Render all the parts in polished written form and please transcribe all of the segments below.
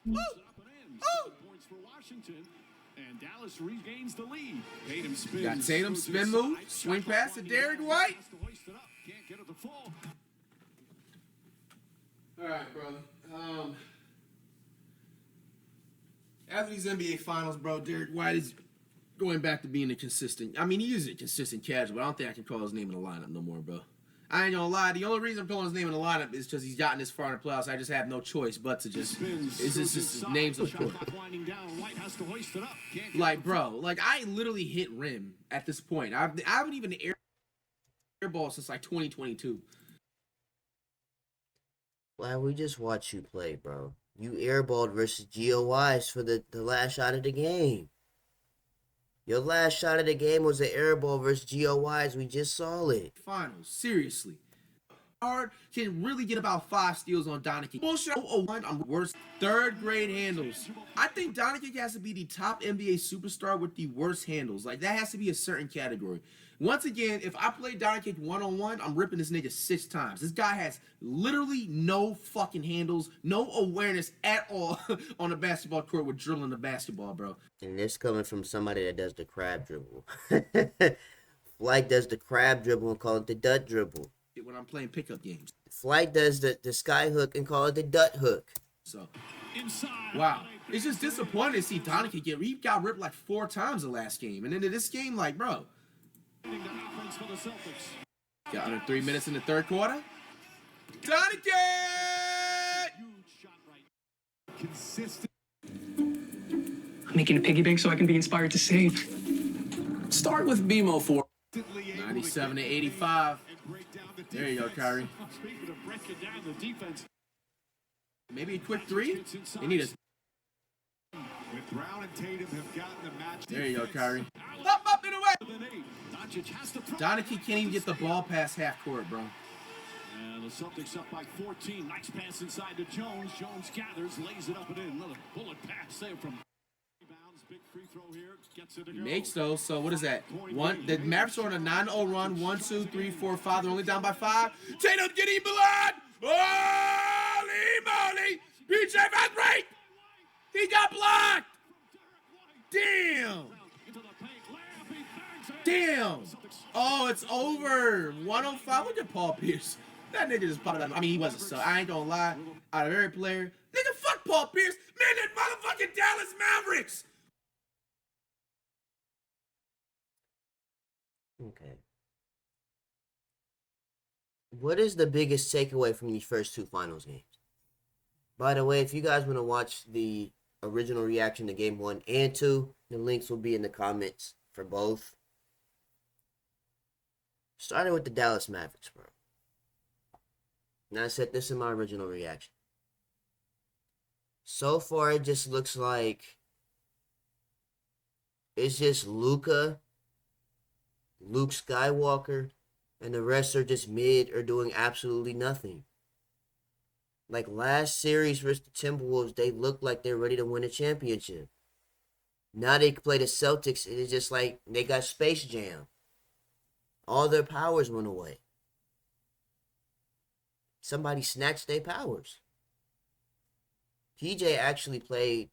Ooh. Points for Washington, and Dallas regains the lead. Tatum spins. Got Tatum spin move, swing pass to Derek White. Can't get it to fall. All right, bro. After these NBA Finals, bro, Derek White is going back to being a consistent. I mean, he is a consistent casual, but I don't think I can call his name in the lineup no more, bro. I ain't gonna lie. The only reason I'm calling his name in the lineup is because he's gotten this far in the playoffs. I just have no choice but to just. It's just his name's up court. Like, bro, like I literally hit rim at this point. I haven't even airball since like 2022. Well, we just watched you play, bro. You airballed versus GOIs for the last shot of the game. Your last shot of the game was an airball versus GOIs. We just saw it. Finals, seriously. Hard can really get about 5 steals on Doncic. Bullshit. 0-1, I'm worst. Third grade handles. I think Doncic has to be the top NBA superstar with the worst handles. Like, that has to be a certain category. Once again, if I play Doncic one-on-one, I'm ripping this nigga 6 times. This guy has literally no fucking handles, no awareness at all on the basketball court with dribbling the basketball, bro. And this coming from somebody that does the crab dribble. Flight does the crab dribble and call it the dut dribble. When I'm playing pickup games. Flight does the sky hook and call it the dut hook. So, wow. It's just disappointing to see Doncic get. He got ripped like 4 times the last game. And then in this game, like, bro. Got under 3 minutes in the third quarter. Doncic! I'm making a piggy bank so I can be inspired to save. Start with BMO 4. 97 to 85. There you go, Kyrie. Maybe a quick 3? They need a... There you go, Kyrie. Up and away! Doncic can't even get the ball past half court, bro. And the Celtics up by 14. Nice pass inside to Jones. Jones gathers, lays it up and in. Another bullet pass there from rebounds. Big free throw here. Gets it to go. Makes those. So what is that? The Mavericks are on a 9-0 run. 1, 2, 3, 4, 5. They're only down by 5. Tatum getting blood. Holy moly! PJ Van break. He got blocked. Damn. Damn. Oh, it's over. 105. Look at Paul Pierce. That nigga just popped up. I mean, he wasn't so. I ain't gonna lie. Out of every player, nigga, fuck Paul Pierce. Man, that motherfucking Dallas Mavericks. Okay. What is the biggest takeaway from these first 2 finals games? By the way, if you guys want to watch the original reaction to game 1 and 2, the links will be in the comments for both. Starting with the Dallas Mavericks, bro. Now I said this in my original reaction. So far, it just looks like it's just Luka, Luke Skywalker, and the rest are just mid or doing absolutely nothing. Like last series versus the Timberwolves, they looked like they're ready to win a championship. Now they play the Celtics, and it's just like they got Space Jam. All their powers went away. Somebody snatched their powers. PJ actually played,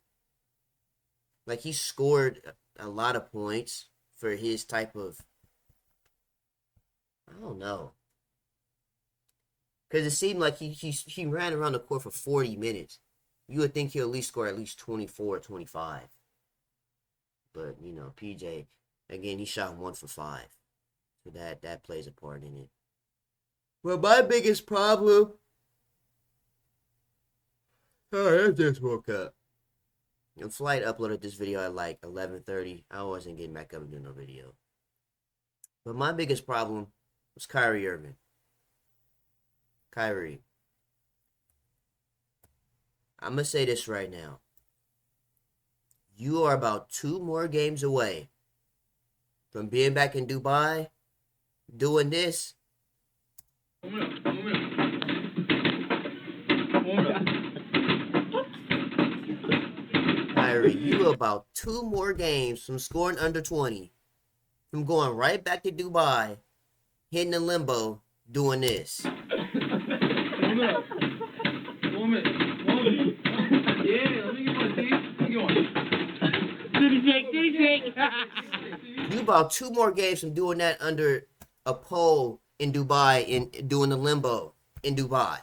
like he scored a lot of points for his type of, I don't know. Because it seemed like he ran around the court for 40 minutes. You would think he'll at least score at least 24, 25. But, you know, PJ, again, he shot 1 for 5. So that plays a part in it. Well, my biggest problem... Oh, I just woke up. And Flight uploaded this video at like 11:30. I wasn't getting back up and doing no video. But my biggest problem was Kyrie Irving. Kyrie. I'm going to say this right now. You are about 2 more games away from being back in Dubai, doing this. Kyrie, you about 2 more games from scoring under 20, from going right back to Dubai, hitting the limbo, doing this. Moment. Yeah, let me You about 2 more games from doing that under a pole in Dubai and doing the limbo in Dubai.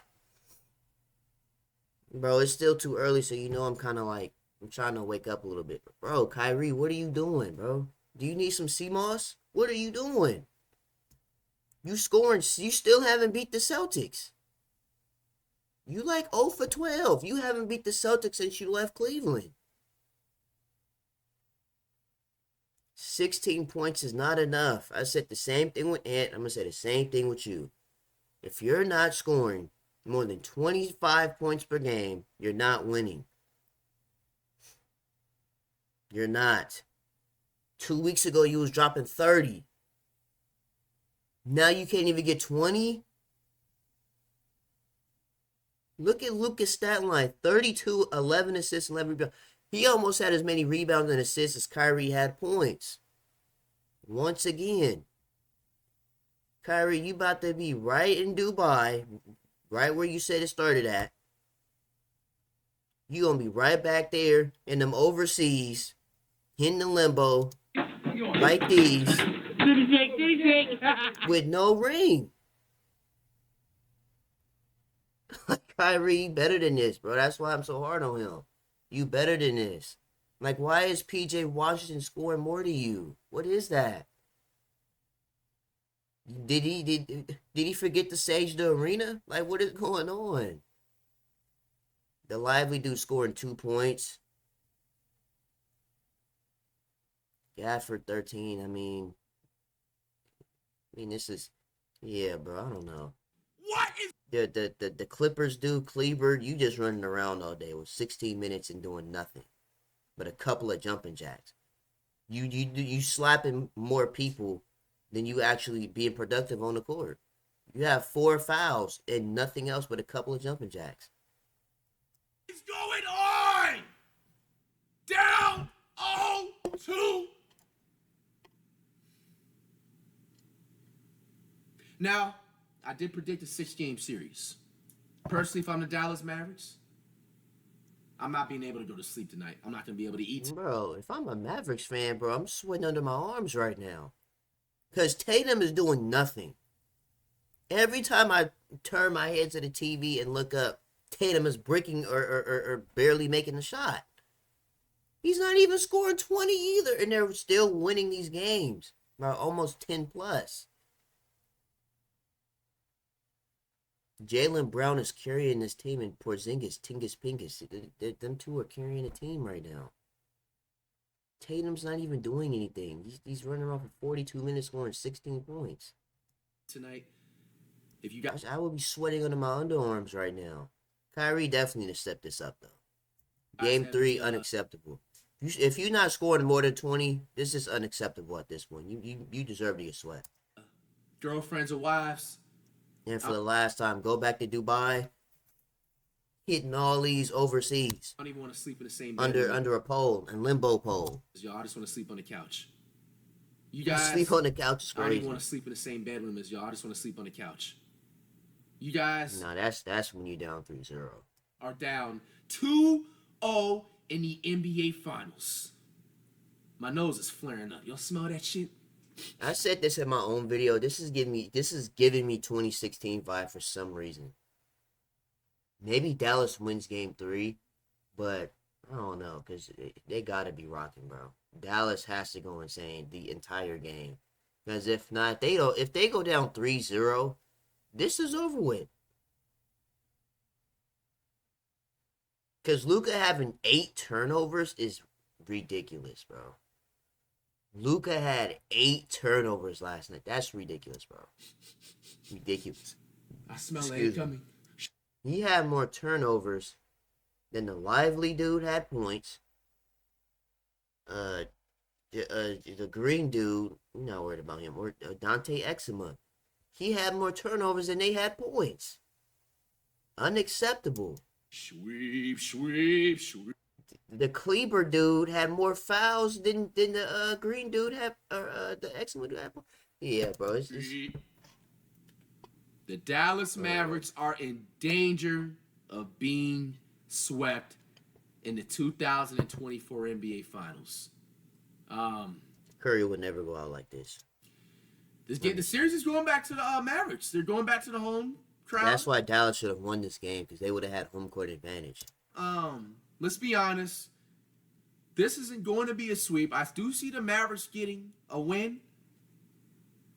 Bro, it's still too early, so you know I'm kind of like, I'm trying to wake up a little bit. Bro, Kyrie, what are you doing, bro? Do you need some CMOS? What are you doing? You scoring, you still haven't beat the Celtics. You like 0 for 12. You haven't beat the Celtics since you left Cleveland. 16 points is not enough. I said the same thing with Ant. I'm going to say the same thing with you. If you're not scoring more than 25 points per game, you're not winning. You're not. 2 weeks ago, you was dropping 30. Now you can't even get 20? Look at Luka's stat line. 32, 11 assists, 11 rebounds. He almost had as many rebounds and assists as Kyrie had points. Once again, Kyrie, you about to be right in Dubai, right where you said it started at. You going to be right back there in them overseas, hitting the limbo, like these, with no ring. Kyrie, better than this, bro. That's why I'm so hard on him. You better than this. Like, why is PJ Washington scoring more to you? What is that? Did he forget to sage the arena? Like, what is going on? The lively dude scoring 2 points. Gafford 13. I mean, this is, yeah, bro. I don't know. What is The Clippers dude, Kleber, you just running around all day with 16 minutes and doing nothing but a couple of jumping jacks. You slapping more people than you actually being productive on the court. You have 4 fouls and nothing else but a couple of jumping jacks. going on? Down 0-2. Now, I did predict a 6-game series. Personally, if I'm the Dallas Mavericks, I'm not being able to go to sleep tonight. I'm not going to be able to eat. Bro, if I'm a Mavericks fan, bro, I'm sweating under my arms right now. Because Tatum is doing nothing. Every time I turn my head to the TV and look up, Tatum is breaking or barely making a shot. He's not even scoring 20 either, and they're still winning these games by almost 10 plus. Jaylen Brown is carrying this team, and Porzingis, Tingus Pingus, them two are carrying the team right now. Tatum's not even doing anything. He's running around for 42 minutes, scoring 16 points. Tonight, if you got... I would be sweating under my underarms right now. Kyrie definitely to step this up, though. Game 3, unacceptable. If you're not scoring more than 20, this is unacceptable at this point. You deserve to get sweat. Girlfriends or wives... And for the last time, go back to Dubai, hitting all these overseas. I don't even want to sleep in the same bed. Under a pole, and limbo pole. Y'all, I just want to sleep on the couch. You guys sleep on the couch is I don't crazy. even want to sleep in the same bedroom as y'all. I just want to sleep on the couch. You guys No, that's when you're down 3-0. are down 2-0 in the NBA Finals. My nose is flaring up. Y'all smell that shit? I said this in my own video. This is giving me 2016 vibe for some reason. Maybe Dallas wins game 3, but I don't know, because they gotta be rocking, bro. Dallas has to go insane the entire game. Because if not, if they go down 3-0, this is over with. Because Luka having 8 turnovers is ridiculous, bro. Luka had 8 turnovers last night. That's ridiculous, bro. Ridiculous. I smell it coming. He had more turnovers than the lively dude had points. The green dude, we're not worried about him. Or Dante Exuma. He had more turnovers than they had points. Unacceptable. Sweep, sweep, sweep. The Kleber dude had more fouls than the green dude had, or the Exuma dude had. Yeah, bro. It's just... The Dallas Mavericks are in danger of being swept in the 2024 NBA Finals. Curry would never go out like this. The series is going back to the Mavericks. They're going back to the home crowd. That's why Dallas should have won this game because they would have had home court advantage. Let's be honest. This isn't going to be a sweep. I do see the Mavericks getting a win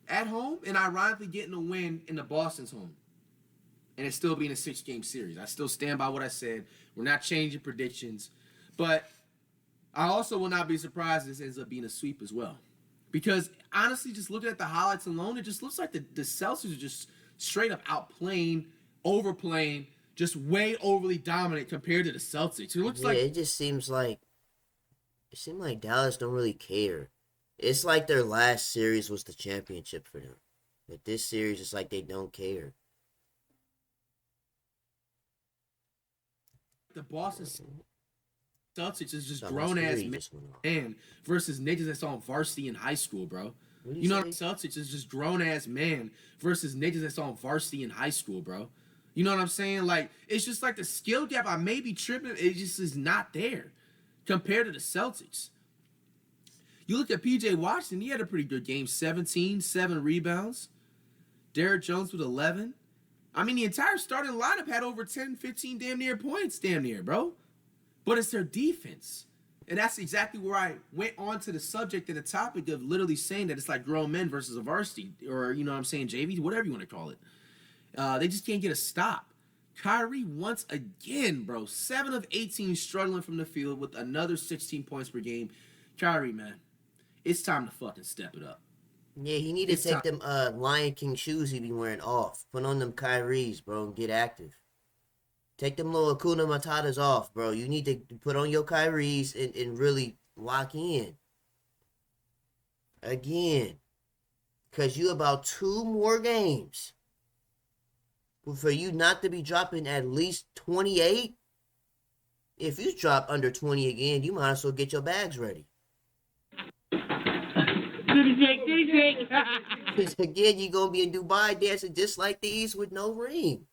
at home and ironically getting a win in the Boston's home. And it's still being a 6-game series. I still stand by what I said. We're not changing predictions. But I also will not be surprised if this ends up being a sweep as well. Because honestly, just looking at the highlights alone, it just looks like the Celtics are just straight up outplaying, overplaying, just way overly dominant compared to the Celtics. It looks like it just seems like Dallas don't really care. It's like their last series was the championship for them. But this series is like they don't care. the Boston Celtics is just grown-ass man versus niggas that's on varsity in high school, bro. You know, the Celtics is just grown-ass man versus niggas that's on varsity in high school, bro. You know what I'm saying? Like, it's just like the skill gap, I may be tripping, it just is not there compared to the Celtics. You look at P.J. Washington, he had a pretty good game. 17, 7 rebounds. Derrick Jones with 11. I mean, the entire starting lineup had over 10, 15 damn near points, damn near, bro. But it's their defense. And that's exactly where I went on to the subject and the topic of literally saying that it's like grown men versus a varsity. Or, you know what I'm saying, JV, whatever you want to call it. They just can't get a stop. Kyrie once again, bro. 7 of 18 struggling from the field with another 16 points per game. Kyrie, man, it's time to fucking step it up. Yeah, he need to take them Lion King shoes he be wearing off. Put on them Kyries, bro, and get active. Take them little Hakuna Matatas off, bro. You need to put on your Kyries and really lock in. Again. Because you about 2 more games for you not to be dropping at least 28. If you drop under 20 again, you might as well get your bags ready. Because again, you're going to be in Dubai dancing just like these with no ring.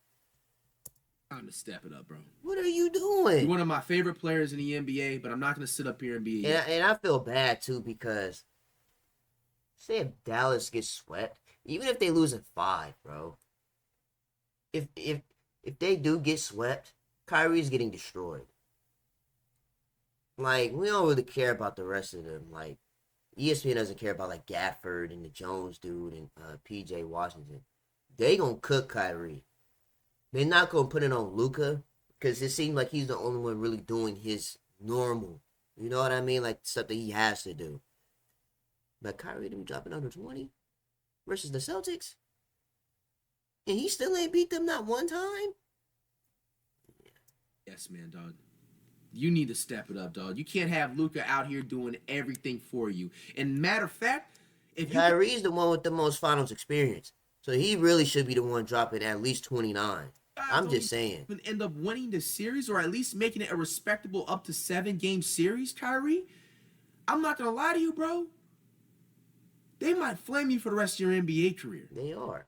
Time to step it up, bro. What are you doing? You're one of my favorite players in the NBA, but I'm not going to sit up here and be... And I feel bad, too, because say if Dallas gets swept, even if they lose in 5, bro, if they do get swept, Kyrie's getting destroyed. Like, we don't really care about the rest of them. Like, ESPN doesn't care about, like, Gafford and the Jones dude and P.J. Washington. They gonna cook Kyrie. They're not gonna put it on Luka because it seems like he's the only one really doing his normal. You know what I mean? Like, stuff that he has to do. But Kyrie to be dropping under 20 versus the Celtics? And he still ain't beat them not one time? Yes, man, dog. You need to step it up, dog. You can't have Luka out here doing everything for you. And matter of fact, if Kyrie's the one with the most finals experience. So he really should be the one dropping at least 29. I'm just saying. End up winning the series or at least making it a respectable up to 7-game series, Kyrie. I'm not going to lie to you, bro. They might flame you for the rest of your NBA career. They are.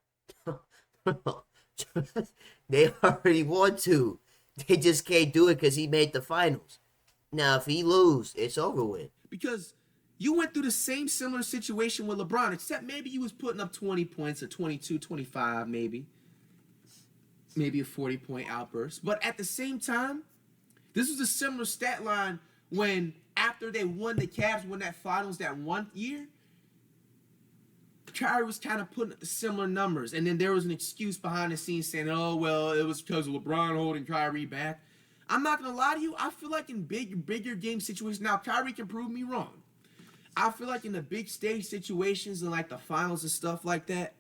They already want to. They just can't do it because he made the finals. Now, if he lose, it's over with. Because you went through the same similar situation with LeBron, except maybe he was putting up 20 points or 22, 25 maybe. Maybe a 40-point outburst. But at the same time, this was a similar stat line when after they won the Cavs, won that finals that one year, Kyrie was kind of putting up the similar numbers. And then there was an excuse behind the scenes saying, oh, well, it was because of LeBron holding Kyrie back. I'm not going to lie to you. I feel like in bigger game situations, now Kyrie can prove me wrong. I feel like in the big stage situations and like the finals and stuff like that,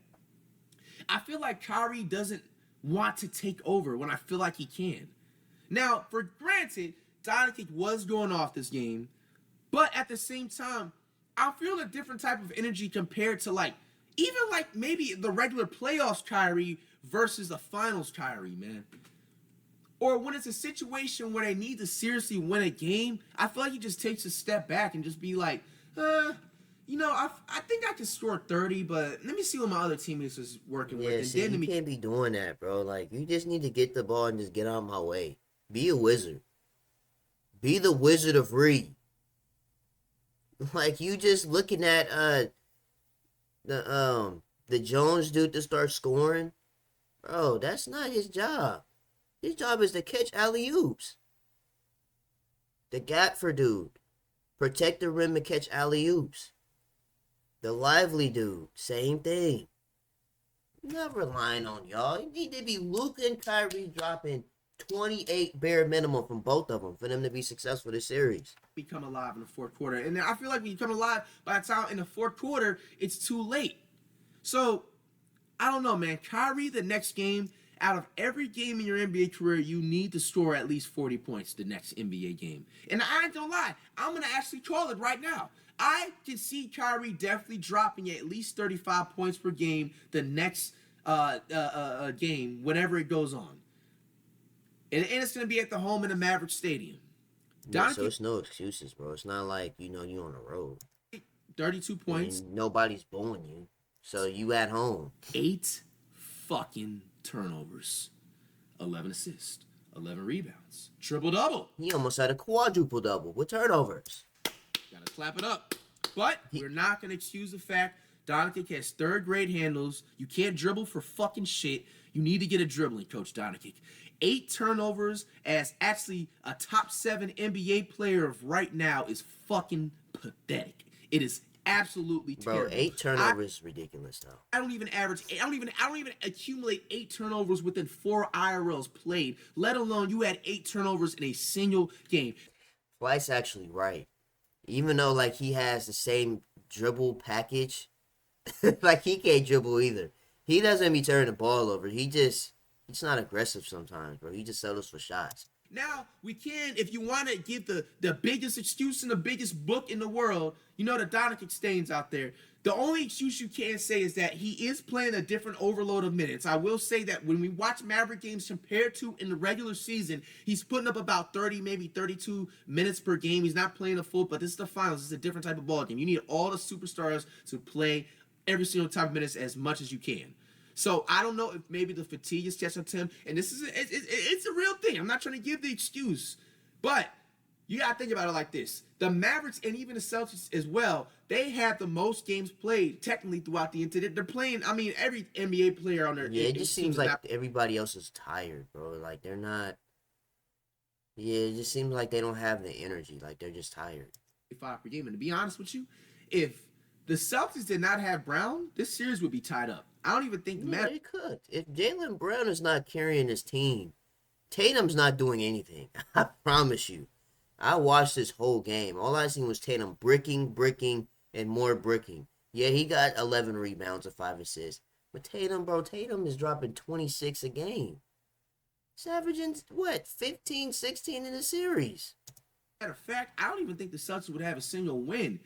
I feel like Kyrie doesn't want to take over when I feel like he can. Now, for granted, Doncic was going off this game, but at the same time, I feel a different type of energy compared to like, even like maybe the regular playoffs Kyrie versus the finals Kyrie, man. Or when it's a situation where they need to seriously win a game, I feel like he just takes a step back and just be like, you know, I think I can score 30, but let me see what my other teammates is working with. And See, then you can't be doing that, bro. Like, you just need to get the ball and just get out of my way. Be a wizard. Be the Wizard of Reed. Like, you just looking at the Jones dude to start scoring. Bro, that's not his job. His job is to catch alley-oops. The Gatfer dude. Protect the rim and catch alley-oops. The Lively dude. Same thing. Not relying on y'all. You need to be Luka and Kyrie dropping 28 bare minimum from both of them for them to be successful this series. Become alive in the fourth quarter. And then I feel like when you come alive, by the time in the fourth quarter, it's too late. So, I don't know, man. Kyrie, the next game, out of every game in your NBA career, you need to score at least 40 points the next NBA game. And I ain't gonna lie, I'm gonna actually call it right now. I can see Kyrie definitely dropping at least 35 points per game the next game, whenever it goes on. And it's going to be at the home in the Mavericks Stadium. Yeah, so it's no excuses, bro. It's not like, you know, you on the road. 32 points. And nobody's bullying you. So you at home. 8 fucking turnovers. 11 assists. 11 rebounds. Triple-double. He almost had a quadruple-double with turnovers. Gotta clap it up. But we're not going to excuse the fact Doncic has third-grade handles. You can't dribble for fucking shit. You need to get a dribbling coach, Doncic. 8 turnovers as actually a top 7 NBA player of right now is fucking pathetic. It is absolutely terrible. Bro, 8 turnovers is ridiculous though. I don't even accumulate 8 turnovers within 4 IRLs played, let alone you had 8 turnovers in a single game. Flight's actually right. Even though like he has the same dribble package, like he can't dribble either. He doesn't be turning the ball over. He's not aggressive sometimes, bro. He just settles for shots. Now, we can, if you want to give the biggest excuse and the biggest book in the world, you know the Doncic stains out there. The only excuse you can say is that he is playing a different overload of minutes. I will say that when we watch Maverick games compared to in the regular season, he's putting up about 30, maybe 32 minutes per game. He's not playing a full, but this is the finals. This is a different type of ball game. You need all the superstars to play every single type of minutes as much as you can. So I don't know if maybe the fatigue is catching up to him, and this is it's a real thing. I'm not trying to give the excuse, but you gotta think about it like this: the Mavericks and even the Celtics as well, they have the most games played technically throughout the entire. They're playing. I mean, every NBA player on their it just seems like everybody else is tired, bro. Like they're not. Yeah, it just seems like they don't have the energy. Like they're just tired. 5 per game, and to be honest with you, if the Celtics did not have Brown, this series would be tied up. I don't even think the Mavericks. They could. If Jaylen Brown is not carrying his team, Tatum's not doing anything. I promise you. I watched this whole game. All I seen was Tatum bricking, and more bricking. Yeah, he got 11 rebounds and 5 assists. But Tatum is dropping 26 a game. He's averaging, 15, 16 in the series. Matter of fact, I don't even think the Celtics would have a single win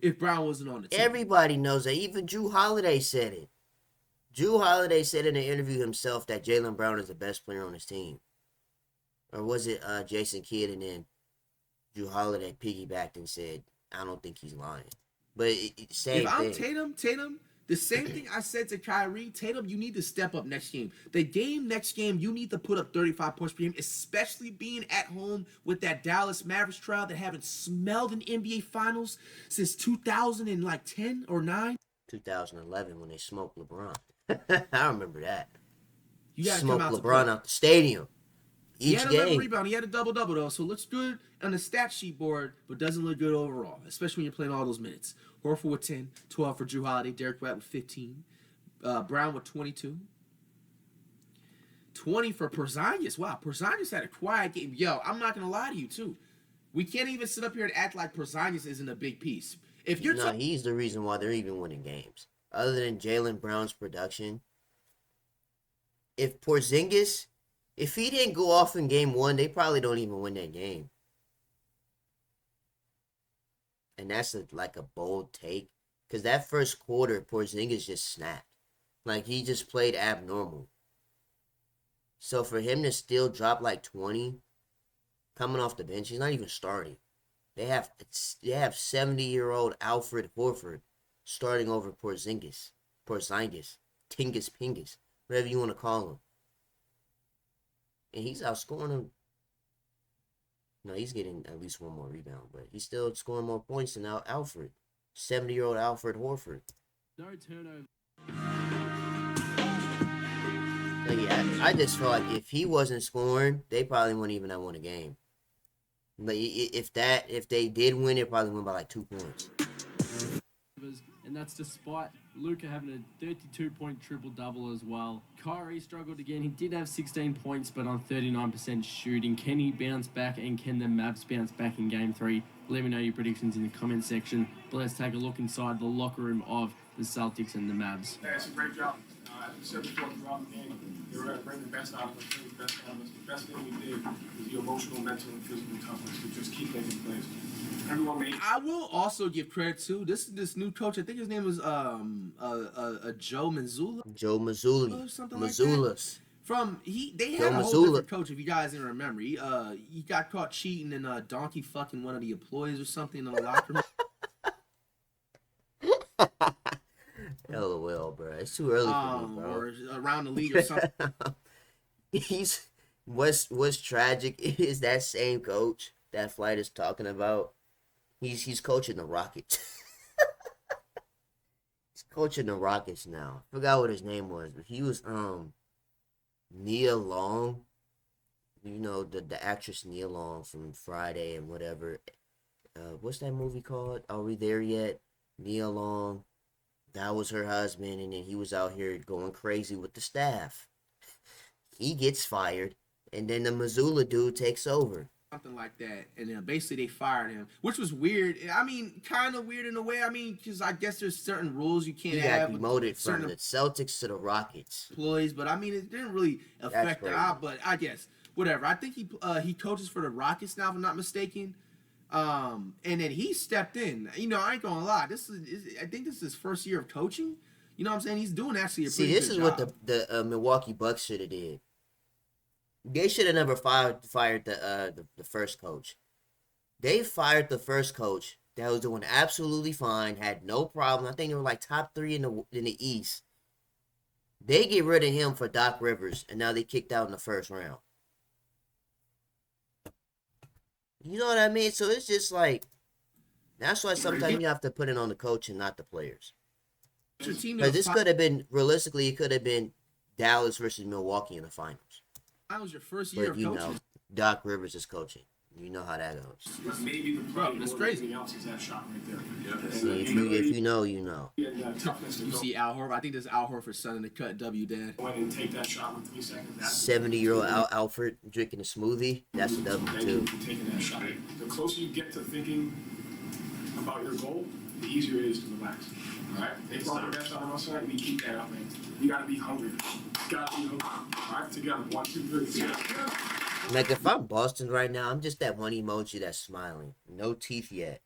if Brown wasn't on the team. Everybody knows that. Even Drew Holiday said it. Drew Holiday said in an interview himself that Jaylen Brown is the best player on his team. Or was it Jason Kidd, and then Drew Holiday piggybacked and said, I don't think he's lying. But same if I'm thing. Tatum, the same thing I said to Kyrie, Tatum, you need to step up next game. Next game, you need to put up 35 points per game, especially being at home with that Dallas Mavericks trial that haven't smelled an NBA Finals since 2010 or 9. 2011 when they smoked LeBron. I remember that. You got to smoked come out LeBron out the stadium. He had 11 game. rebounds. He had a double-double, though, so it looks good on the stat sheet board, but doesn't look good overall, especially when you're playing all those minutes. Horford with 10, 12 for Drew Holiday, Derek White with 15, Brown with 22, 20 for Porzingis. Wow, Porzingis had a quiet game. Yo, I'm not going to lie to you, too. We can't even sit up here and act like Porzingis isn't a big piece. If you're he's the reason why they're even winning games. Other than Jaylen Brown's production, if Porzingis, if he didn't go off in game 1, they probably don't even win that game. And that's like a bold take. Because that first quarter, Porzingis just snapped. Like, he just played abnormal. So for him to still drop like 20, coming off the bench, he's not even starting. They have 70-year-old Alfred Horford starting over Porzingis, Tingus Pingus, whatever you want to call him. And he's outscoring him No, he's getting at least one more rebound, but he's still scoring more points than Alfred. 70-year-old Alfred Horford. No turnover. Like, yeah, I just feel like if he wasn't scoring, they probably wouldn't even have won a game. Like if they did win, it probably win by like 2 points. And that's despite Luka having a 32-point triple-double as well. Kyrie struggled again. He did have 16 points, but on 39% shooting. Can he bounce back, and can the Mavs bounce back in Game 3? Let me know your predictions in the comment section. But let's take a look inside the locker room of the Celtics and the Mavs. That's a great job. As you said before, throughout the game, they were going to bring the best out of us, bring the best out of us. The best thing we did was the emotional, mental, and physical toughness to just keep making plays. Everyone made. I will also give credit to this new coach. I think his name was Joe Mazzulla. Joe Mazzulla. Or something like Mazzulas. They had Joe a whole Mazzulla. different coach, if you guys didn't remember. He got caught cheating and donkey fucking one of the employees or something in the locker room. LOL, bro. It's too early for me, bro. Or around the league or something. What's tragic is that same coach that Flight is talking about. He's coaching the Rockets. He's coaching the Rockets now. Forgot what his name was, but he was Nia Long. You know the actress Nia Long from Friday and whatever. What's that movie called? Are We There Yet? Nia Long. That was her husband, and then he was out here going crazy with the staff. He gets fired, and then the Missoula dude takes over. Something like that. And then basically they fired him, which was weird. I mean, kind of weird in a way. I mean, because I guess there's certain rules you can't He have. got demoted with from certain the Celtics to the Rockets. employees, but I mean, it didn't really affect crazy. but I guess, whatever. I think he coaches for the Rockets now, if I'm not mistaken. And then he stepped in. I ain't gonna lie. I think this is his first year of coaching. You know what I'm saying? He's doing actually a pretty See, this good is job. what the Milwaukee Bucks should have did. They should have never fired the first coach. They fired the first coach that was doing absolutely fine, had no problem. I think they were like top 3 in the East. They get rid of him for Doc Rivers, and now they kicked out in the first round. You know what I mean? So it's just like, that's why sometimes you have to put it on the coach and not the players. Your team Because this could have been, realistically, it could have been Dallas versus Milwaukee in the finals. That was your first year But of you coaching. know, Doc Rivers is coaching. You know how that goes. But maybe the Bro, play that's more crazy. than anything else is that shot right there. Yeah. See, if you know, you know. Toughness to You go see Al Horford. I think this is Al Horford's son in the cut. W Dad. in and take that shot with 3 seconds. That's 70-year-old Alfred drinking a smoothie. That's a W Thank too. you for taking that shot. The closer you get to thinking about your goal, the easier it is to relax. All right? They brought the best out of us tonight. We keep that up, man. You gotta be hungry. You gotta be hungry. All right, together. 1, 2, 3. Together. Like if I'm Boston right now, I'm just that one emoji that's smiling. No teeth yet.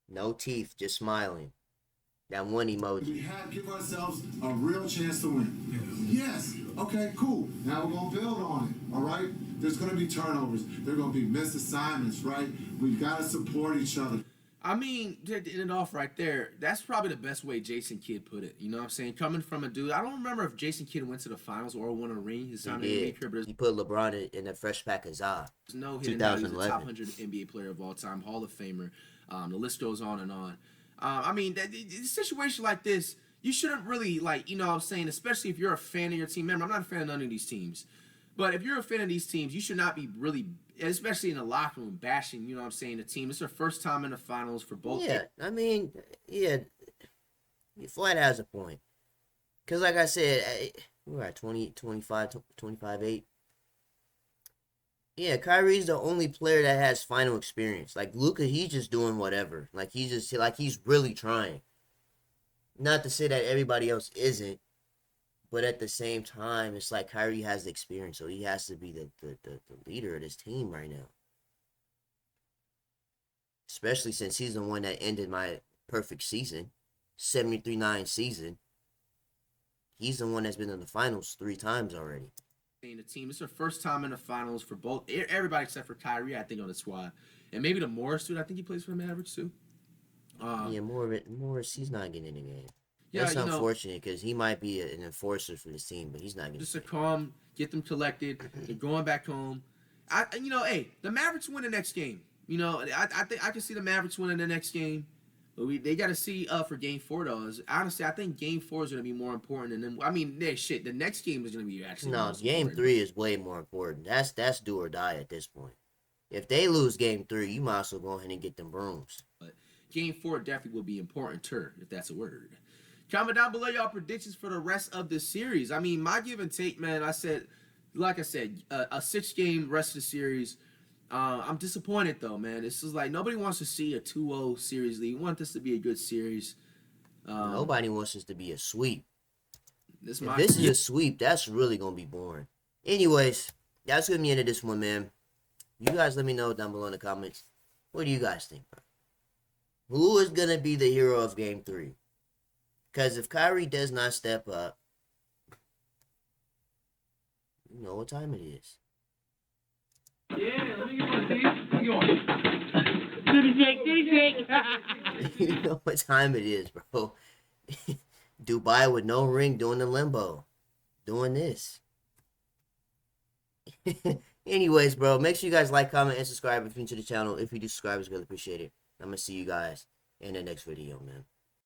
No teeth, just smiling. That one We emoji. give ourselves a real chance to win. Yes. Okay, cool. Now we're going to build on it, all right? There's going to be turnovers. There are going to be missed assignments, right? We've got to support each other. I mean, to end it off right there, that's probably the best way Jason Kidd put it. You know what I'm saying? Coming from a dude, I don't remember if Jason Kidd went to the finals or won a ring his time in the Yeah. NBA career, but He put LeBron in the fresh pack of Za. there's no hidden doubt he's a 2011. top 100 NBA player of all time, Hall of Famer. The list goes on and on. I mean, a situation like this, you shouldn't really, like, you know what I'm saying, especially if you're a fan of your team. Remember, I'm not a fan of none of these teams. But if you're a fan of these teams, you should not be really, especially in the locker room, bashing, you know what I'm saying, the team. It's their first time in the finals for both. Yeah, I mean, yeah, Flat has a point. Because like I said, we're at 25-8. Yeah, Kyrie's the only player that has final experience. Like Luka, he's just doing whatever. Like he's really trying. Not to say that everybody else isn't, but at the same time, it's like Kyrie has the experience, so he has to be the leader of this team right now. Especially since he's the one that ended my perfect season, 73-9 season. He's the one that's been in the finals 3 times already. The team. It's their first time in the finals for both everybody except for Kyrie, I think, on the squad, and maybe the Morris dude. I think he plays for the Mavericks too. Yeah, Morris, he's not getting in the game. Yeah, That's you know, unfortunate because he might be an enforcer for this team, but he's not getting. just to calm, get them collected. They're going back home, Hey, the Mavericks win the next game. I think I can see the Mavericks winning the next game. But they got to see for Game 4 though. Honestly, I think Game 4 is going to be more important than them. I mean, the next game is going to be actually. No, Game important. 3 is way more important. That's do or die at this point. If they lose Game 3, you might as well go ahead and get them brooms. But Game 4 definitely will be important too, if that's a word. Comment down below y'all predictions for the rest of the series. I mean, my give and take, man. Like I said, a 6-game rest of the series. I'm disappointed though, man. This is like nobody wants to see a 2-0 series lead. We want this to be a good series. Nobody wants this to be a sweep. If this is a sweep, that's really gonna be boring. Anyways, that's gonna be the end of this one, man. You guys let me know down below in the comments. What do you guys think, bro? Who is gonna be the hero of Game 3? Because if Kyrie does not step up, you know what time it is. Yeah, let me get my teeth. Let me go on. You know what time it is, bro. Dubai with no ring doing the limbo. Doing this. Anyways, bro, make sure you guys like, comment, and subscribe if you're new to the channel. If you do subscribe, it's really appreciated. I'm going to see you guys in the next video, man.